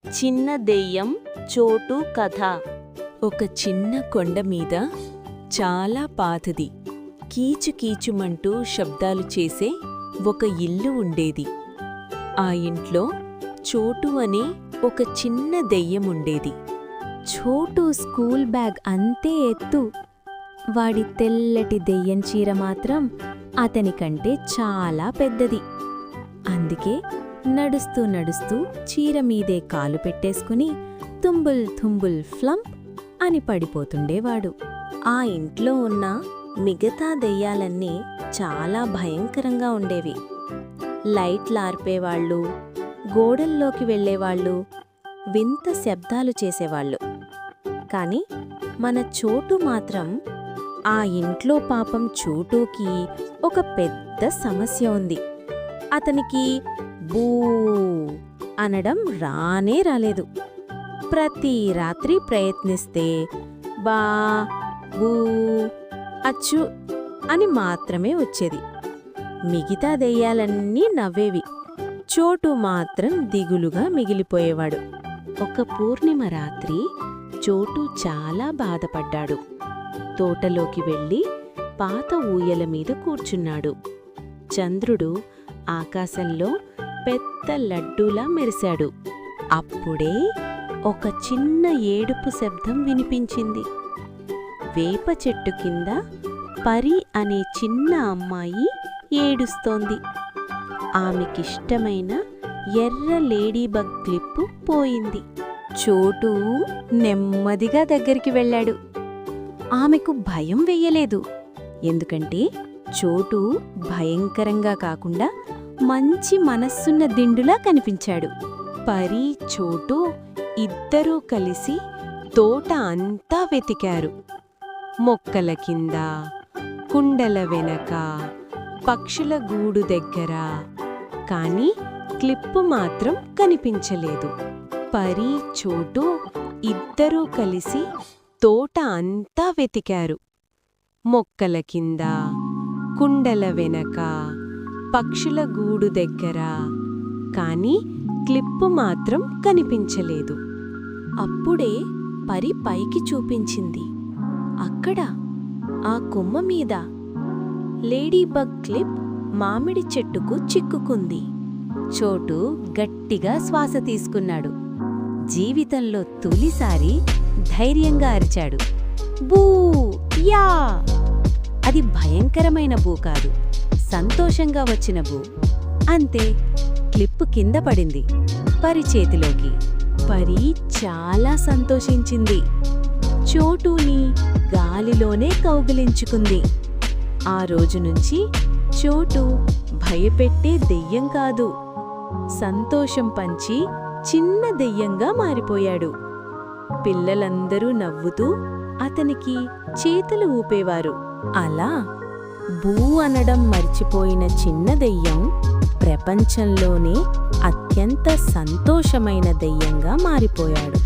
చిన్న దెయ్యం చోటు కథ. ఒక చిన్న కొండ మీద చాలా పాతది కీచుకీచుమంటూ శబ్దాలు చేసే ఒక ఇల్లు ఉండేది. ఆ ఇంట్లో చోటు అనే ఒక చిన్న దెయ్యం ఉండేది. చోటు స్కూల్ బ్యాగ్ అంతే ఎత్తు. వాడి తెల్లటి దెయ్యం చీర మాత్రం అతనికంటే చాలా పెద్దది. అందుకే నడుస్తూ నడుస్తూ చీర మీదే కాలు పెట్టేసుకుని తుంబుల్ తుంబుల్ ఫ్లంప్ అని పడిపోతుండేవాడు. ఆ ఇంట్లో ఉన్న మిగతా దెయ్యాలన్నీ చాలా భయంకరంగా ఉండేవి. లైట్లార్పేవాళ్ళు, గోడల్లోకి వెళ్ళేవాళ్ళు, వింత శబ్దాలు చేసేవాళ్ళు. కాని మన చోటు మాత్రం, ఆ ఇంట్లో పాపం చోటూకి ఒక పెద్ద సమస్య ఉంది. అతనికి బూ అనడం రానే రాలేదు. ప్రతి రాత్రి ప్రయత్నిస్తే బా బూ అచ్చు అని మాత్రమే వచ్చేది. మిగతా దెయ్యాలన్నీ నవ్వేవి. చోటు మాత్రం దిగులుగా మిగిలిపోయేవాడు. ఒక పూర్ణిమ రాత్రి చోటు చాలా బాధపడ్డాడు. తోటలోకి వెళ్ళి పాత ఊయల మీద కూర్చున్నాడు. చంద్రుడు ఆకాశంలో పెద్ద లడ్డూలా మెరిశాడు. అప్పుడే ఒక చిన్న ఏడుపు శబ్దం వినిపించింది. వేప చెట్టు కింద పరి అనే చిన్న అమ్మాయి ఏడుస్తోంది. ఆమెకిష్టమైన ఎర్ర లేడీబగ్ క్లిప్పు పోయింది. చోటు నెమ్మదిగా దగ్గరికి వెళ్ళాడు. ఆమెకు భయం వెయ్యలేదు. ఎందుకంటే చోటు భయంకరంగా కాకుండా మంచి మనస్సున్న దిండులా కనిపించాడు. పరీ, చోటు ఇద్దరూ కలిసి తోట అంతా వెతికారు. మొక్కల కింద, కుండల వెనక, పక్షుల గూడు దగ్గర. కాని క్లిప్పు మాత్రం కనిపించలేదు. పరీ, చోటు ఇద్దరూ కలిసి తోట అంతా వెతికారు. మొక్కల కింద, కుండల వెనక, పక్షుల గూడు దగ్గర. కాని క్లిప్పు మాత్రం కనిపించలేదు. అప్పుడే పరి పైకి చూపించింది. అక్కడ ఆ కొమ్మ మీద లేడీబగ్ క్లిప్ మామిడి చెట్టుకు చిక్కుకుంది. చోటు గట్టిగా శ్వాస తీసుకున్నాడు. జీవితంలో తొలిసారి ధైర్యంగా అరిచాడు, బూ యా! అది భయంకరమైన బూ కాదు, సంతోషంగా వచ్చిన బూ. అంతే, క్లిప్పు కింద పడింది పరి చేతిలోకి. పరి చాలా సంతోషించింది. చోటూని గాలిలోనే కౌగిలించుకుంది. ఆ రోజు నుంచి చోటు భయపెట్టే దెయ్యం కాదు, సంతోషం పంచి చిన్న దెయ్యంగా మారిపోయాడు. పిల్లలందరూ నవ్వుతూ అతనికి చేతులు ఊపేవారు. అలా బూ అనడం మర్చిపోయిన చిన్న దెయ్యం ప్రపంచంలోనే అత్యంత సంతోషమైన దెయ్యంగా మారిపోయాడు.